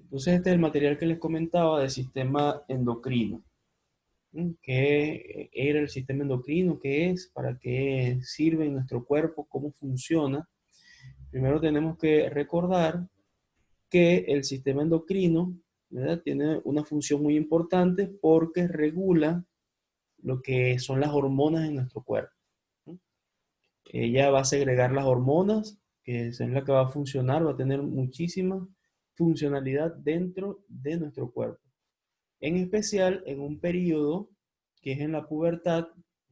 Entonces este es el material que les comentaba del sistema endocrino. ¿Qué era el sistema endocrino? ¿Qué es? ¿Para qué sirve en nuestro cuerpo? ¿Cómo funciona? Primero tenemos que recordar que el sistema endocrino, ¿verdad?, tiene una función muy importante porque regula lo que son las hormonas en nuestro cuerpo. Ella va a segregar las hormonas, que es la que va a funcionar, va a tener muchísima funcionalidad dentro de nuestro cuerpo. En especial en un periodo que es en la pubertad,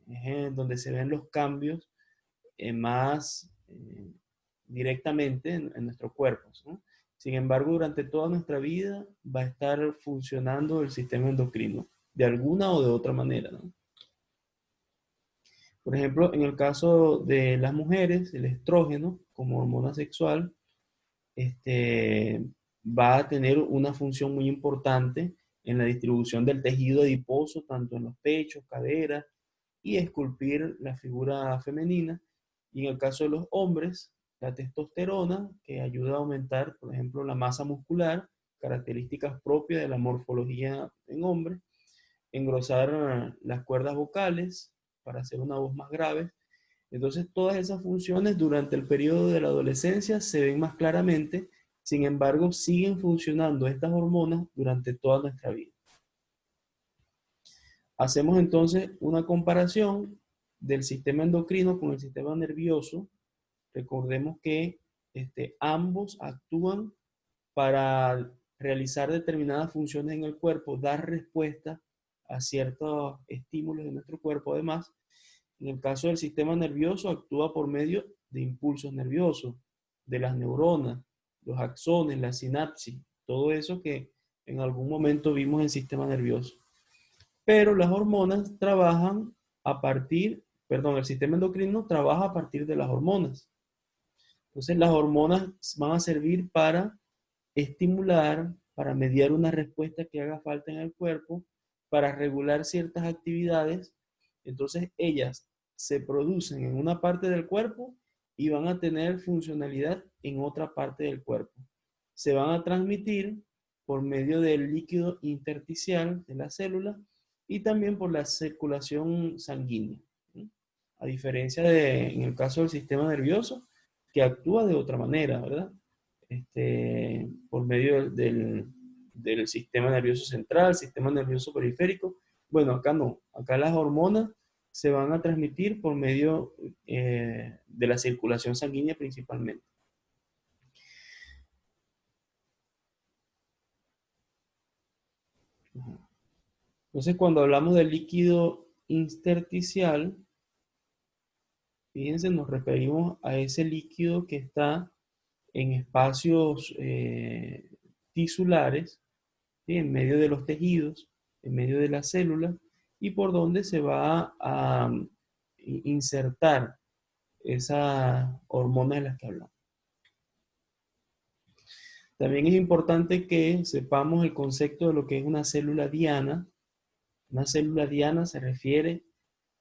es en donde se ven los cambios más directamente en nuestros cuerpos, ¿no? Sin embargo, durante toda nuestra vida va a estar funcionando el sistema endocrino, de alguna o de otra manera, ¿no? Por ejemplo, en el caso de las mujeres, el estrógeno como hormona sexual este, va a tener una función muy importante en la distribución del tejido adiposo, tanto en los pechos, caderas, y esculpir la figura femenina. Y en el caso de los hombres, la testosterona, que ayuda a aumentar, por ejemplo, la masa muscular, características propias de la morfología en hombres, engrosar las cuerdas vocales para hacer una voz más grave. Entonces, todas esas funciones durante el periodo de la adolescencia se ven más claramente, sin embargo, siguen funcionando estas hormonas durante toda nuestra vida. Hacemos entonces una comparación del sistema endocrino con el sistema nervioso. Recordemos que ambos actúan para realizar determinadas funciones en el cuerpo, dar respuesta a ciertos estímulos de nuestro cuerpo. Además, en el caso del sistema nervioso, actúa por medio de impulsos nerviosos, de las neuronas, los axones, la sinapsis, todo eso que en algún momento vimos en el sistema nervioso. Pero las hormonas trabajan a partir, perdón, el sistema endocrino trabaja a partir de las hormonas. Entonces las hormonas van a servir para estimular, para mediar una respuesta que haga falta en el cuerpo, para regular ciertas actividades. Entonces ellas se producen en una parte del cuerpo y van a tener funcionalidad en otra parte del cuerpo. Se van a transmitir por medio del líquido intersticial de la célula y también por la circulación sanguínea. A diferencia de, en el caso del sistema nervioso, que actúa de otra manera, ¿verdad? Por medio del sistema nervioso central, sistema nervioso periférico. Bueno, acá no, acá las hormonas se van a transmitir por medio de la circulación sanguínea principalmente. Entonces, cuando hablamos del líquido intersticial, fíjense, nos referimos a ese líquido que está en espacios tisulares, ¿sí?, en medio de los tejidos, en medio de las células, y por donde se va a insertar esas hormonas de las que hablamos. También es importante que sepamos el concepto de lo que es una célula diana. Una célula diana se refiere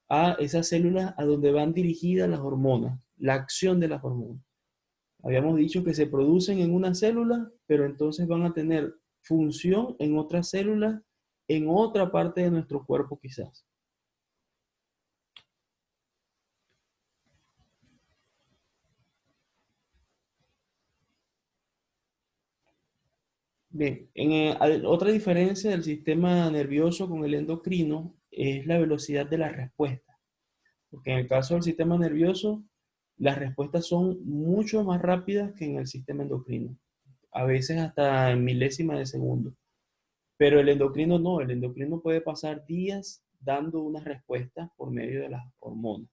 a esas células a donde van dirigidas las hormonas, la acción de las hormonas. Habíamos dicho que se producen en una célula, pero entonces van a tener función en otras células, en otra parte de nuestro cuerpo quizás. Bien, otra diferencia del sistema nervioso con el endocrino es la velocidad de la respuesta. Porque en el caso del sistema nervioso, las respuestas son mucho más rápidas que en el sistema endocrino. A veces hasta en milésimas de segundo. Pero el endocrino no, el endocrino puede pasar días dando una respuesta por medio de las hormonas.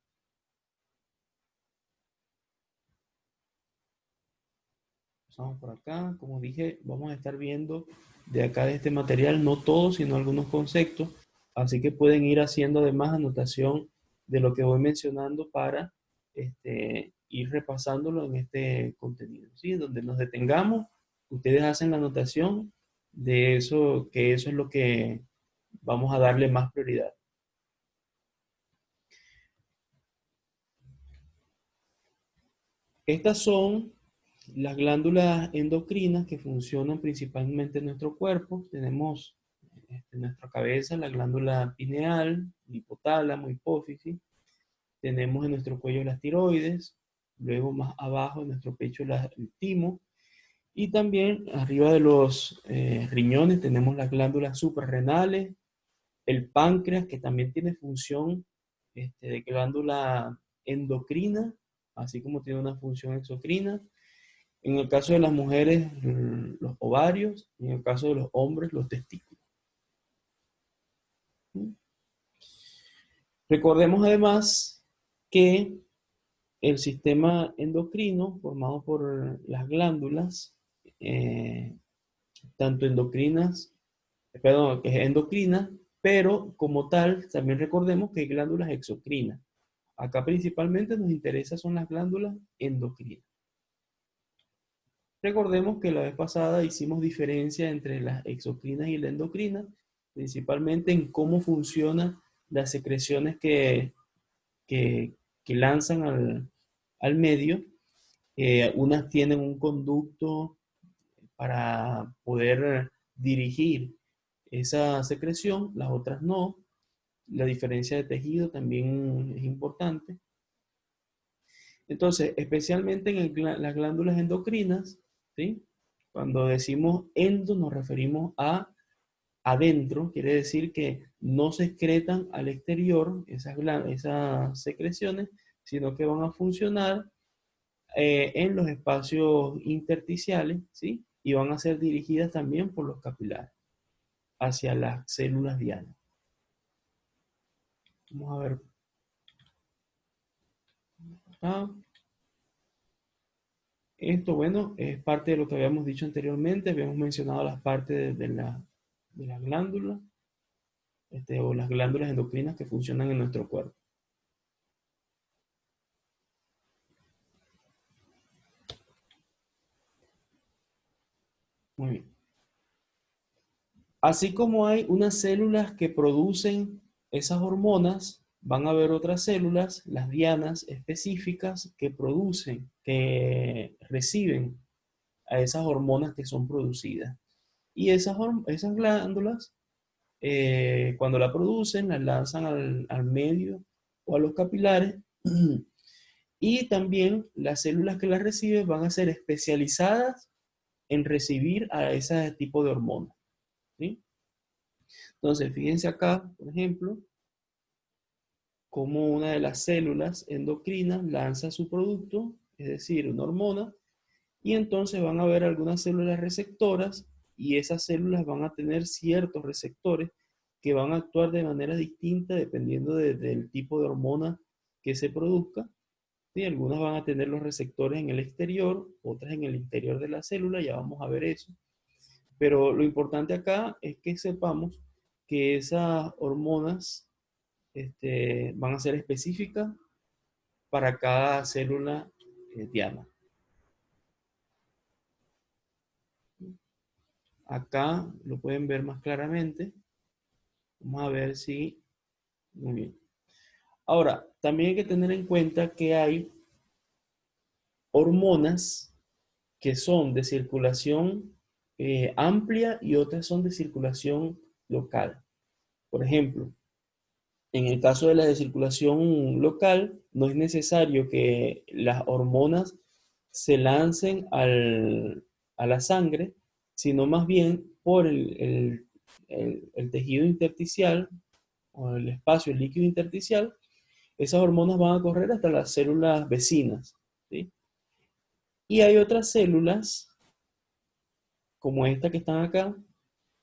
Pasamos por acá, como dije, vamos a estar viendo de acá de este material, no todo, sino algunos conceptos, así que pueden ir haciendo además anotación de lo que voy mencionando para ir repasándolo en este contenido, ¿sí? Donde nos detengamos, ustedes hacen la anotación de eso, que eso es lo que vamos a darle más prioridad. Estas son Las glándulas endocrinas que funcionan principalmente en nuestro cuerpo, tenemos en nuestra cabeza la glándula pineal, el hipotálamo, hipófisis, tenemos en nuestro cuello las tiroides, luego más abajo en nuestro pecho el timo, y también arriba de los riñones tenemos las glándulas suprarrenales, el páncreas, que también tiene función de glándula endocrina, así como tiene una función exocrina. En el caso de las mujeres, los ovarios, y en el caso de los hombres, los testículos. Recordemos además que el sistema endocrino, formado por las glándulas, eh, tanto endocrinas, perdón, que es endocrina, pero como tal, también recordemos que hay glándulas exocrinas. Acá principalmente nos interesa son las glándulas endocrinas. Recordemos que la vez pasada hicimos diferencia entre las exocrinas y la endocrina, principalmente en cómo funcionan las secreciones que, que lanzan al medio. Unas tienen un conducto para poder dirigir esa secreción, las otras no. La diferencia de tejido también es importante. Entonces, especialmente en las glándulas endocrinas, ¿sí? Cuando decimos endo nos referimos a adentro, quiere decir que no se excretan al exterior esas secreciones, sino que van a funcionar en los espacios intersticiales, ¿sí? Y van a ser dirigidas también por los capilares hacia las células dianas. Vamos a ver acá. Esto, bueno, es parte de lo que habíamos dicho anteriormente. Habíamos mencionado las partes de la glándula, o las glándulas endocrinas que funcionan en nuestro cuerpo. Muy bien. Así como hay unas células que producen esas hormonas, van a haber otras células, las dianas específicas, que producen, que reciben a esas hormonas que son producidas. Y esas glándulas, cuando la producen, las lanzan al medio o a los capilares. Y también las células que las reciben van a ser especializadas en recibir a ese tipo de hormonas, ¿sí? Entonces, fíjense acá, por ejemplo, cómo una de las células endocrinas lanza su producto, es decir, una hormona, y entonces van a haber algunas células receptoras y esas células van a tener ciertos receptores que van a actuar de manera distinta dependiendo del tipo de hormona que se produzca. ¿Sí? Algunas van a tener los receptores en el exterior, otras en el interior de la célula, ya vamos a ver eso. Pero lo importante acá es que sepamos que esas hormonas van a ser específicas para cada célula diana. Acá lo pueden ver más claramente. Vamos a ver si... Muy bien. Ahora, también hay que tener en cuenta que hay hormonas que son de circulación amplia y otras son de circulación local. Por ejemplo, en el caso de la de circulación local, no es necesario que las hormonas se lancen a la sangre, sino más bien por el tejido intersticial o el espacio, el líquido intersticial. Esas hormonas van a correr hasta las células vecinas, ¿sí? Y hay otras células, como esta que están acá,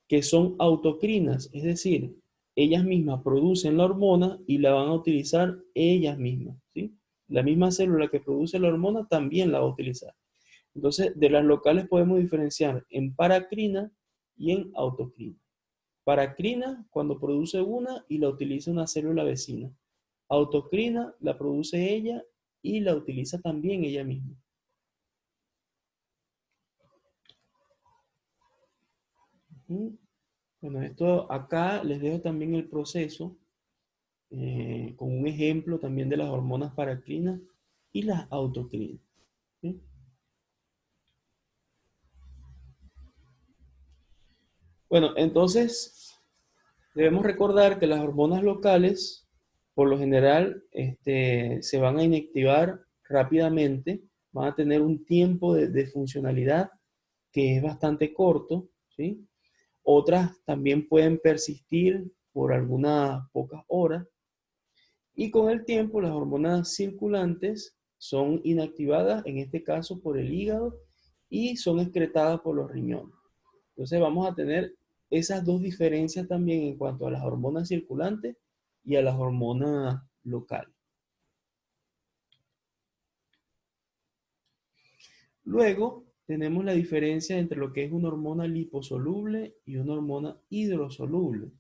que son autocrinas, es decir, ellas mismas producen la hormona y la van a utilizar ellas mismas, ¿sí? La misma célula que produce la hormona también la va a utilizar. Entonces, de las locales podemos diferenciar en paracrina y en autocrina. Paracrina, cuando produce una y la utiliza una célula vecina. Autocrina la produce ella y la utiliza también ella misma. Ujú. Bueno, esto acá les dejo también el proceso con un ejemplo también de las hormonas paracrinas y las autocrinas, ¿sí? Bueno, entonces debemos recordar que las hormonas locales, por lo general, se van a inactivar rápidamente, van a tener un tiempo de funcionalidad que es bastante corto, ¿sí? Otras también pueden persistir por algunas pocas horas y con el tiempo las hormonas circulantes son inactivadas, en este caso por el hígado, y son excretadas por los riñones. Entonces vamos a tener esas dos diferencias también en cuanto a las hormonas circulantes y a las hormonas locales. Luego tenemos la diferencia entre lo que es una hormona liposoluble y una hormona hidrosoluble.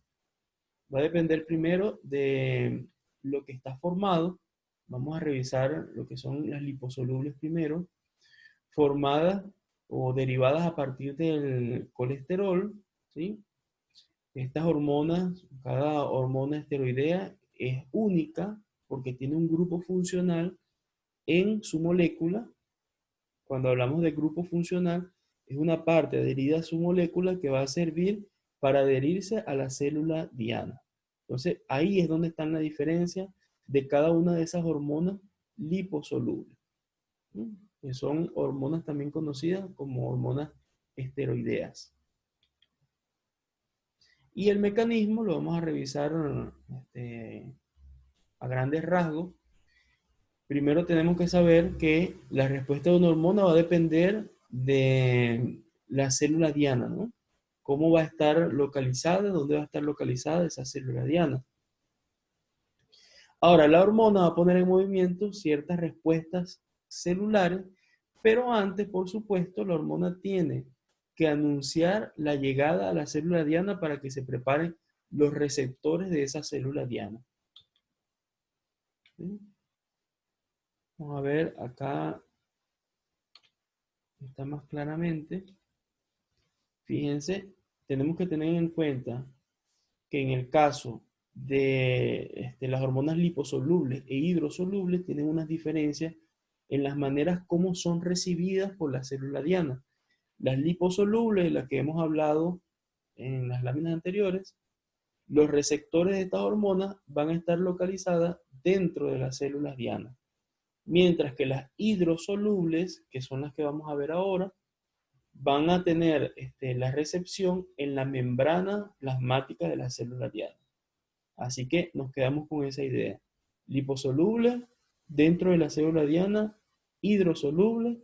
Va a depender primero de lo que está formado. Vamos a revisar lo que son las liposolubles primero, formadas o derivadas a partir del colesterol, ¿sí? Estas hormonas, cada hormona esteroidea es única porque tiene un grupo funcional en su molécula. Cuando hablamos de grupo funcional, es una parte adherida a su molécula que va a servir para adherirse a la célula diana. Entonces, ahí es donde está la diferencia de cada una de esas hormonas liposolubles, ¿sí? Que son hormonas también conocidas como hormonas esteroideas. Y el mecanismo lo vamos a revisar a grandes rasgos. Primero tenemos que saber que la respuesta de una hormona va a depender de la célula diana, ¿no? Cómo va a estar localizada, dónde va a estar localizada esa célula diana. Ahora, la hormona va a poner en movimiento ciertas respuestas celulares, pero antes, por supuesto, la hormona tiene que anunciar la llegada a la célula diana para que se preparen los receptores de esa célula diana. ¿Sí? Vamos a ver acá, está más claramente. Fíjense, tenemos que tener en cuenta que en el caso de las hormonas liposolubles e hidrosolubles tienen unas diferencias en las maneras como son recibidas por la célula diana. Las liposolubles, de las que hemos hablado en las láminas anteriores, los receptores de estas hormonas van a estar localizadas dentro de las células dianas, mientras que las hidrosolubles, que son las que vamos a ver ahora, van a tener la recepción en la membrana plasmática de la célula diana. Así que nos quedamos con esa idea. Liposoluble dentro de la célula diana, hidrosoluble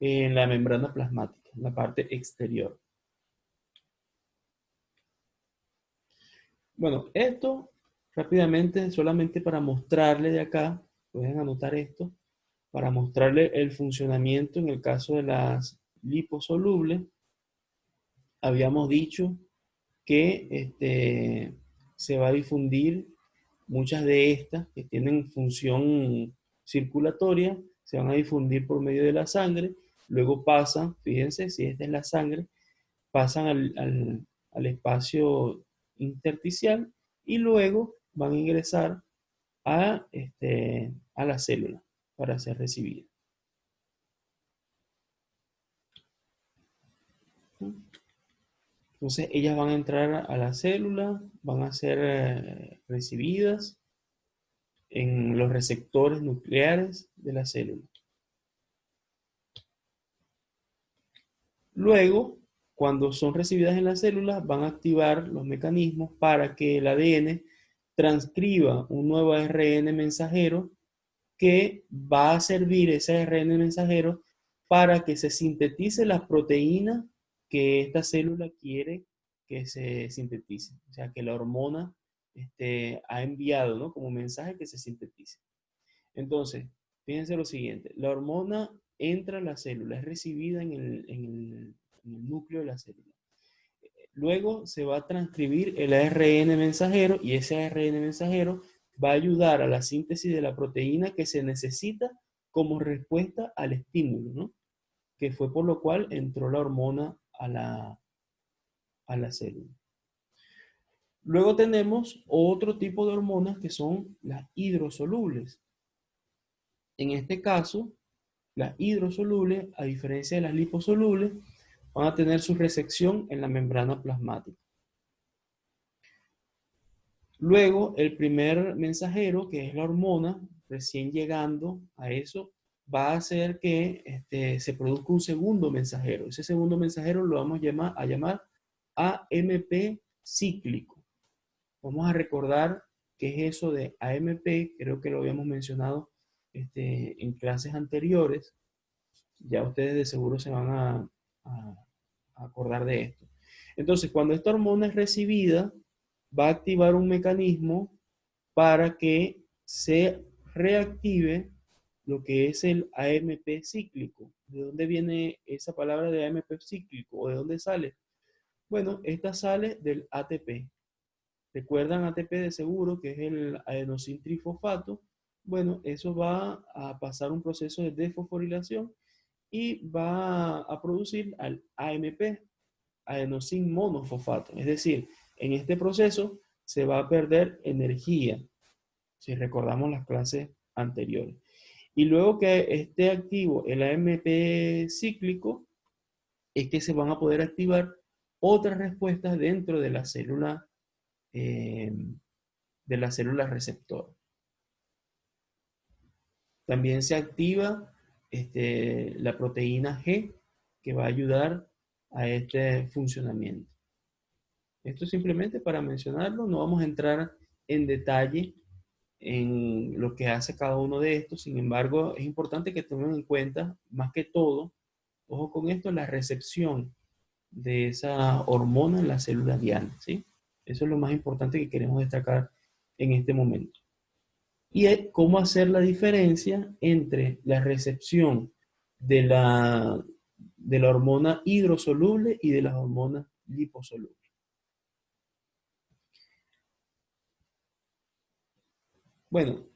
en la membrana plasmática, en la parte exterior. Bueno, esto rápidamente, solamente para mostrarle de acá, pueden anotar esto, para mostrarle el funcionamiento en el caso de las liposolubles. Habíamos dicho que se va a difundir muchas de estas que tienen función circulatoria, se van a difundir por medio de la sangre, luego pasan, fíjense, si esta es la sangre, pasan al espacio intersticial y luego van a ingresar a la célula para ser recibida. Entonces ellas van a entrar a la célula, van a ser recibidas en los receptores nucleares de la célula. Luego, cuando son recibidas en las células, van a activar los mecanismos para que el ADN transcriba un nuevo ARN mensajero que va a servir ese ARN mensajero para que se sintetice la proteína que esta célula quiere que se sintetice. O sea, que la hormona ha enviado, ¿no?, como mensaje que se sintetice. Entonces, fíjense lo siguiente, la hormona entra a la célula, es recibida en el núcleo de la célula. Luego se va a transcribir el ARN mensajero y ese ARN mensajero va a ayudar a la síntesis de la proteína que se necesita como respuesta al estímulo, ¿no?, que fue por lo cual entró la hormona a la célula. Luego tenemos otro tipo de hormonas que son las hidrosolubles. En este caso, las hidrosolubles, a diferencia de las liposolubles, van a tener su recepción en la membrana plasmática. Luego, el primer mensajero, que es la hormona, recién llegando a eso, va a hacer que se produzca un segundo mensajero. Ese segundo mensajero lo vamos a llamar AMP cíclico. Vamos a recordar qué es eso de AMP, creo que lo habíamos mencionado en clases anteriores. Ya ustedes de seguro se van a acordar de esto. Entonces, cuando esta hormona es recibida, va a activar un mecanismo para que se reactive lo que es el AMP cíclico. ¿De dónde viene esa palabra de AMP cíclico? ¿O de dónde sale? Bueno, esta sale del ATP. ¿Recuerdan ATP de seguro, que es el adenosintrifosfato? Bueno, eso va a pasar un proceso de desfosforilación y va a producir al AMP, adenosin monofosfato. Es decir, en este proceso se va a perder energía, si recordamos las clases anteriores. Y luego que esté activo el AMP cíclico, es que se van a poder activar otras respuestas dentro de la célula receptora. También se activa la proteína G, que va a ayudar a este funcionamiento. Esto simplemente para mencionarlo, no vamos a entrar en detalle en lo que hace cada uno de estos. Sin embargo, es importante que tomen en cuenta, más que todo, ojo con esto, la recepción de esa hormona en la célula diana, ¿sí? Eso es lo más importante que queremos destacar en este momento. Y es cómo hacer la diferencia entre la recepción de la hormona hidrosoluble y de las hormonas liposolubles. Bueno,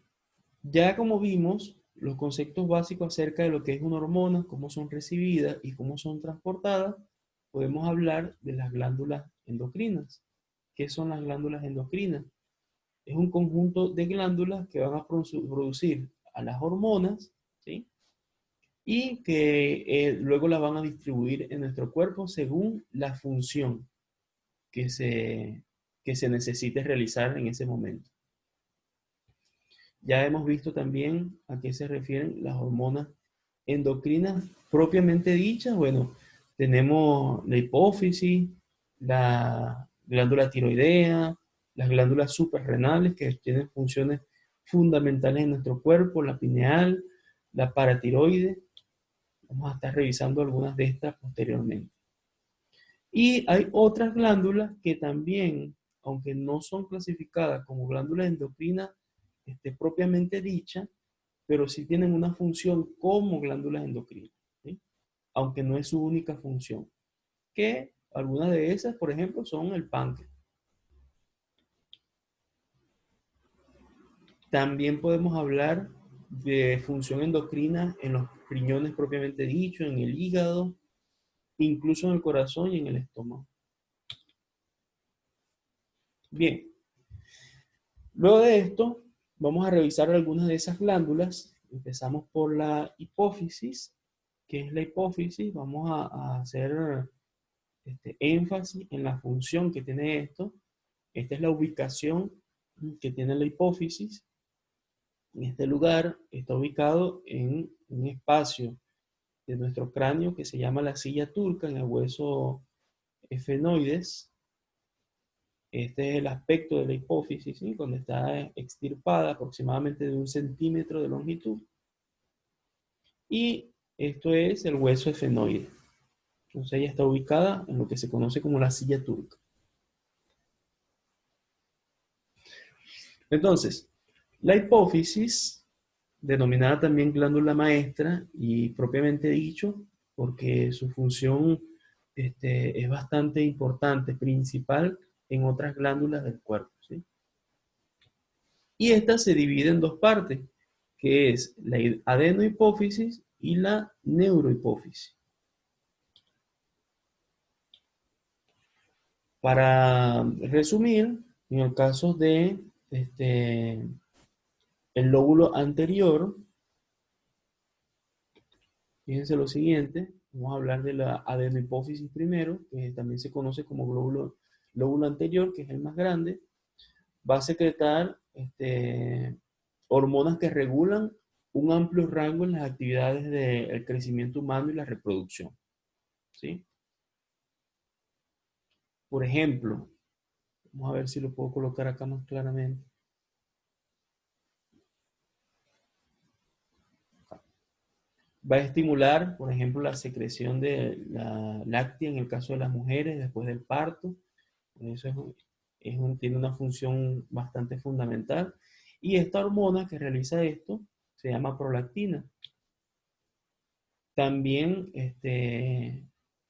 ya como vimos, los conceptos básicos acerca de lo que es una hormona, cómo son recibidas y cómo son transportadas, podemos hablar de las glándulas endocrinas. ¿Qué son las glándulas endocrinas? Es un conjunto de glándulas que van a producir a las hormonas, ¿sí? Y que luego las van a distribuir en nuestro cuerpo según la función que se necesite realizar en ese momento. Ya hemos visto también a qué se refieren las hormonas endocrinas propiamente dichas. Bueno, tenemos la hipófisis, la glándula tiroidea, las glándulas suprarrenales que tienen funciones fundamentales en nuestro cuerpo, la pineal, la paratiroide. Vamos a estar revisando algunas de estas posteriormente. Y hay otras glándulas que también, aunque no son clasificadas como glándulas endocrinas propiamente dichas, pero sí tienen una función como glándulas endocrinas, ¿sí? Aunque no es su única función. Que algunas de esas, por ejemplo, son el páncreas. También podemos hablar de función endocrina en los riñones propiamente dicho, en el hígado, incluso en el corazón y en el estómago. Bien, luego de esto, vamos a revisar algunas de esas glándulas. Empezamos por la hipófisis. ¿Qué es la hipófisis? Vamos a hacer énfasis en la función que tiene esto. Esta es la ubicación que tiene la hipófisis. En este lugar está ubicado en un espacio de nuestro cráneo que se llama la silla turca, en el hueso efenoides. Este es el aspecto de la hipófisis, ¿sí? Cuando está extirpada aproximadamente de 1 centímetro de longitud. Y esto es el hueso efenoide. Entonces ella está ubicada en lo que se conoce como la silla turca. Entonces, la hipófisis, denominada también glándula maestra, y propiamente dicho, porque su función es bastante importante, principal en otras glándulas del cuerpo, ¿sí? Y esta se divide en dos partes, que es la adenohipófisis y la neurohipófisis. Para resumir, en el caso de el lóbulo anterior, fíjense lo siguiente, Vamos a hablar de la adenohipófisis primero, que también se conoce como lóbulo anterior, que es el más grande. Va a secretar hormonas que regulan un amplio rango en las actividades del crecimiento humano y la reproducción, ¿sí? Por ejemplo, vamos a ver si lo puedo colocar acá más claramente. Va a estimular, por ejemplo, la secreción de la láctea en el caso de las mujeres después del parto. Eso tiene una función bastante fundamental. Y esta hormona que realiza esto se llama prolactina. También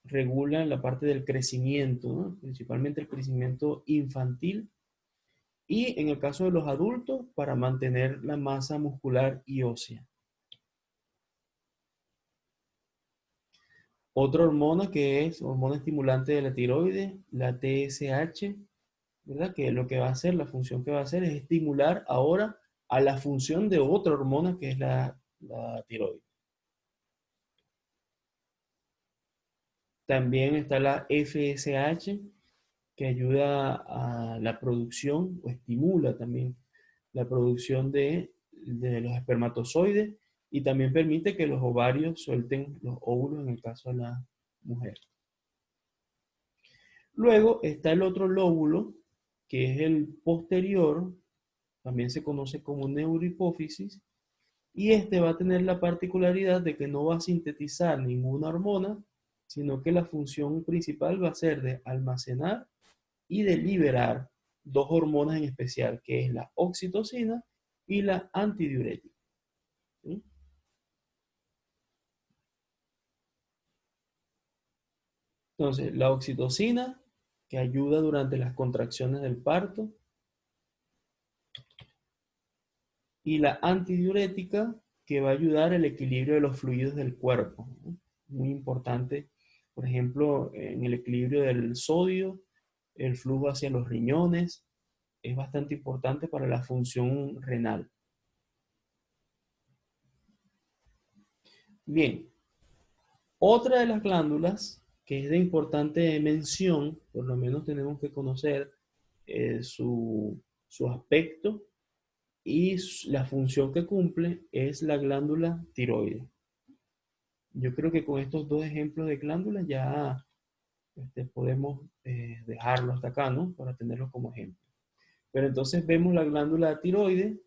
regula la parte del crecimiento, ¿no? Principalmente el crecimiento infantil. Y en el caso de los adultos, para mantener la masa muscular y ósea. Otra hormona que es hormona estimulante de la tiroides, la TSH, ¿verdad? Que lo que va a hacer, la función que va a hacer es estimular ahora a la función de otra hormona que es la tiroides. También está la FSH, que ayuda a la producción o estimula también la producción de los espermatozoides y también permite que los ovarios suelten los óvulos en el caso de la mujer. Luego está el otro lóbulo, que es el posterior, también se conoce como neurohipófisis, y este va a tener la particularidad de que no va a sintetizar ninguna hormona, sino que la función principal va a ser de almacenar y de liberar dos hormonas en especial, que es la oxitocina y la antidiurética. ¿Sí? Entonces, la oxitocina, que ayuda durante las contracciones del parto, y la antidiurética, que va a ayudar al equilibrio de los fluidos del cuerpo, ¿no? Muy importante, por ejemplo, en el equilibrio del sodio, el flujo hacia los riñones, es bastante importante para la función renal. Bien, otra de las glándulas que es de importante mención, por lo menos tenemos que conocer su aspecto y la función que cumple, es la glándula tiroides. Yo creo que con estos dos ejemplos de glándulas ya podemos dejarlo hasta acá, ¿no? Para tenerlo como ejemplo. Pero entonces vemos la glándula tiroides,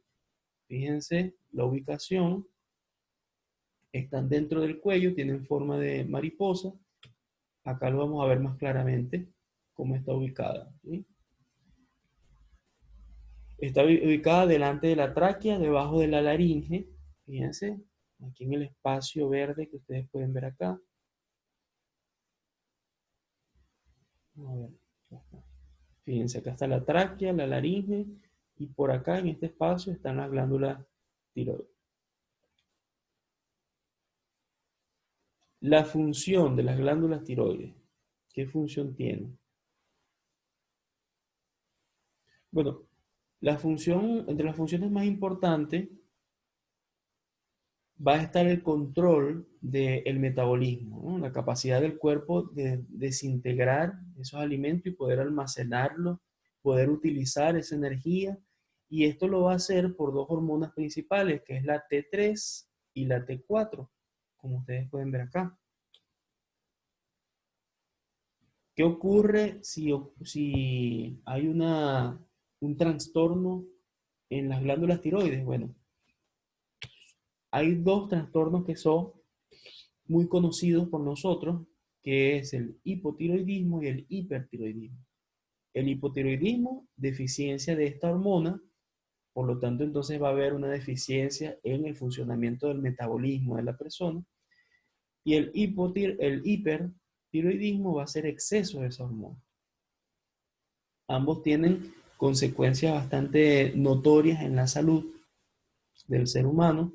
fíjense la ubicación, están dentro del cuello, tienen forma de mariposa. Acá lo vamos a ver más claramente cómo está ubicada, ¿sí? Está ubicada delante de la tráquea, debajo de la laringe, fíjense, aquí en el espacio verde que ustedes pueden ver acá. A ver, fíjense, acá está la tráquea, la laringe, y por acá en este espacio están las glándulas tiroides. La función de las glándulas tiroides, ¿qué función tiene? Bueno, entre las funciones más importantes va a estar el control del metabolismo, ¿no? La capacidad del cuerpo de desintegrar esos alimentos y poder almacenarlos, poder utilizar esa energía. Y esto lo va a hacer por dos hormonas principales, que es la T3 y la T4, como ustedes pueden ver acá. ¿Qué ocurre si hay un trastorno en las glándulas tiroides? Bueno, hay dos trastornos que son muy conocidos por nosotros, que es el hipotiroidismo y el hipertiroidismo. El hipotiroidismo, deficiencia de esta hormona, por lo tanto entonces va a haber una deficiencia en el funcionamiento del metabolismo de la persona, y el hipertiroidismo va a ser exceso de esa hormona. Ambos tienen consecuencias bastante notorias en la salud del ser humano.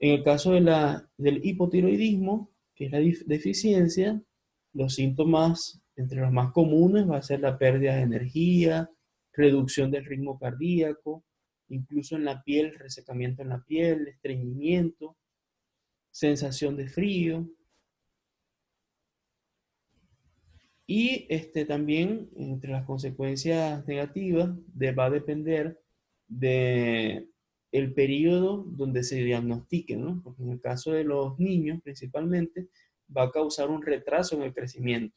En el caso del hipotiroidismo, que es la deficiencia, los síntomas entre los más comunes va a ser la pérdida de energía, reducción del ritmo cardíaco, incluso en la piel, resecamiento en la piel, estreñimiento, sensación de frío. Y también, entre las consecuencias negativas, va a depender de el periodo donde se diagnostique, ¿no? Porque en el caso de los niños, principalmente, va a causar un retraso en el crecimiento.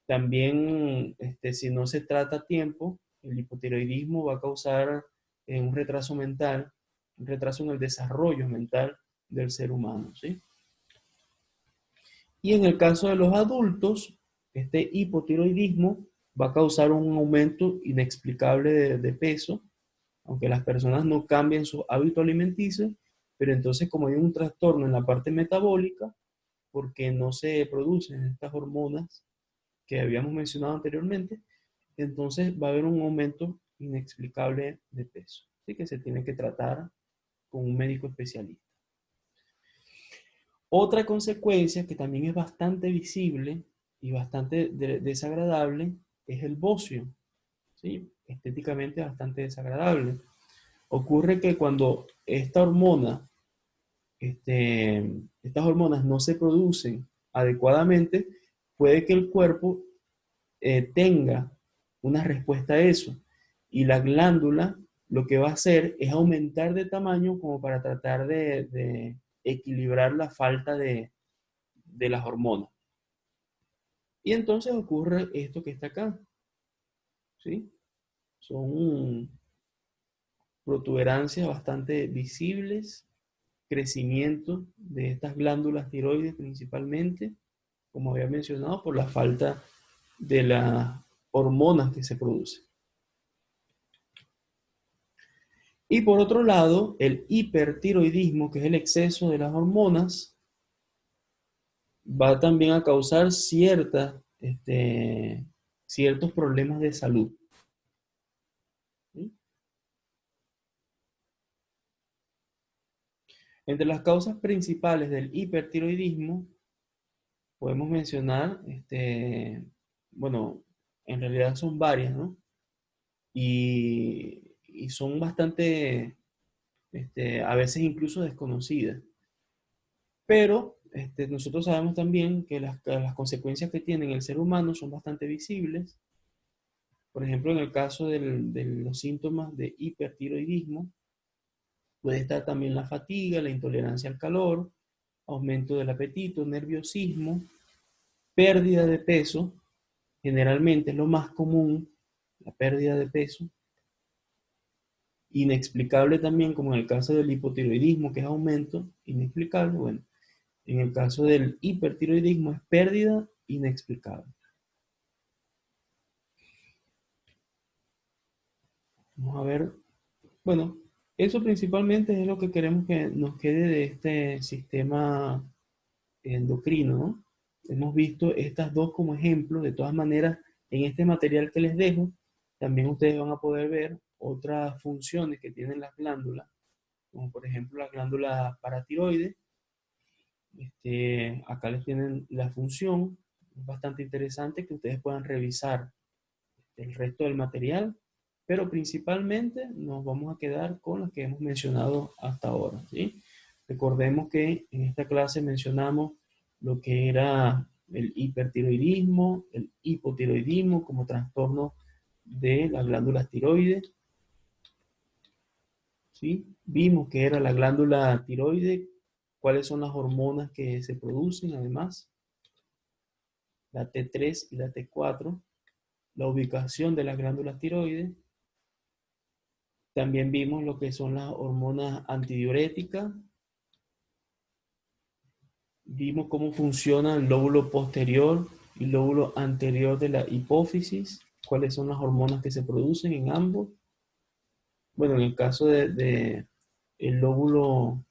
También, si no se trata a tiempo, el hipotiroidismo va a causar un retraso mental, un retraso en el desarrollo mental del ser humano, ¿sí? Y en el caso de los adultos, este hipotiroidismo va a causar un aumento inexplicable de peso, aunque las personas no cambien su hábito alimenticio, pero entonces como hay un trastorno en la parte metabólica, porque no se producen estas hormonas que habíamos mencionado anteriormente, entonces va a haber un aumento inexplicable de peso, así que se tiene que tratar con un médico especialista. Otra consecuencia que también es bastante visible y bastante desagradable es el bocio, ¿sí? Estéticamente bastante desagradable. Ocurre que cuando estas hormonas no se producen adecuadamente, puede que el cuerpo tenga una respuesta a eso. Y la glándula lo que va a hacer es aumentar de tamaño como para tratar de equilibrar la falta de las hormonas. Y entonces ocurre esto que está acá, ¿sí? Son protuberancias bastante visibles, crecimiento de estas glándulas tiroides principalmente, como había mencionado, por la falta de las hormonas que se producen. Y por otro lado, el hipertiroidismo, que es el exceso de las hormonas, va también a causar ciertos problemas de salud. ¿Sí? Entre las causas principales del hipertiroidismo, podemos mencionar, bueno, en realidad son varias, ¿no? Y son bastante, a veces incluso desconocidas. Pero nosotros sabemos también que las consecuencias que tiene el ser humano son bastante visibles. Por ejemplo, en el caso de los síntomas de hipertiroidismo, puede estar también la fatiga, la intolerancia al calor, aumento del apetito, nerviosismo, pérdida de peso, generalmente es lo más común, la pérdida de peso, inexplicable también, como en el caso del hipotiroidismo, que es aumento, inexplicable, bueno, en el caso del hipertiroidismo es pérdida inexplicable. Vamos a ver, bueno, eso principalmente es lo que queremos que nos quede de este sistema endocrino, ¿no? Hemos visto estas dos como ejemplos. De todas maneras, en este material que les dejo, también ustedes van a poder ver otras funciones que tienen las glándulas, como por ejemplo la glándula paratiroides. Acá les tienen la función. Es bastante interesante que ustedes puedan revisar el resto del material, pero principalmente nos vamos a quedar con las que hemos mencionado hasta ahora, ¿sí? Recordemos que en esta clase mencionamos lo que era el hipertiroidismo, el hipotiroidismo como trastorno de las glándulas tiroides, ¿sí? Vimos que era la glándula tiroide, cuáles son las hormonas que se producen además, la T3 y la T4, la ubicación de las glándulas tiroides. También vimos lo que son las hormonas antidiuréticas. Vimos cómo funciona el lóbulo posterior y el lóbulo anterior de la hipófisis, cuáles son las hormonas que se producen en ambos. Bueno, en el caso el lóbulo,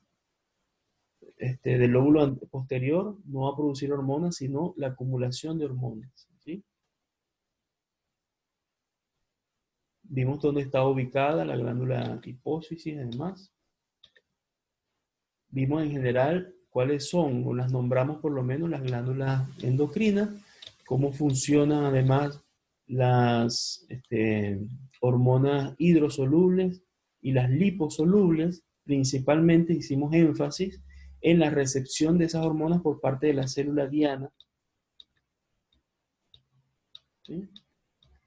del lóbulo posterior no va a producir hormonas, sino la acumulación de hormonas, ¿sí? Vimos dónde está ubicada la glándula hipófisis, además. Vimos en general cuáles son, o las nombramos por lo menos, las glándulas endocrinas, cómo funcionan además las hormonas hidrosolubles y las liposolubles. Principalmente hicimos énfasis en la recepción de esas hormonas por parte de la célula diana. ¿sí?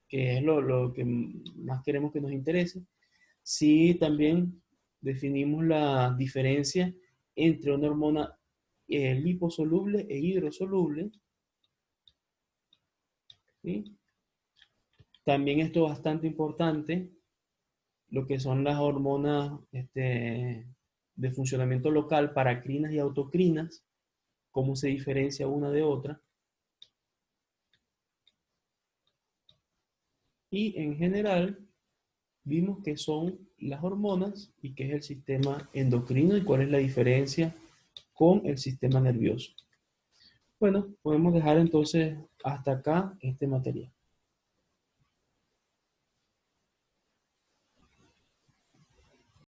Que es lo que más queremos que nos interese. Sí, también definimos la diferencia entre una hormona liposoluble e hidrosoluble, ¿sí? También esto es bastante importante, lo que son las hormonas de funcionamiento local, paracrinas y autocrinas, cómo se diferencia una de otra. Y en general vimos qué son las hormonas y qué es el sistema endocrino y cuál es la diferencia con el sistema nervioso. Bueno, podemos dejar entonces hasta acá este material.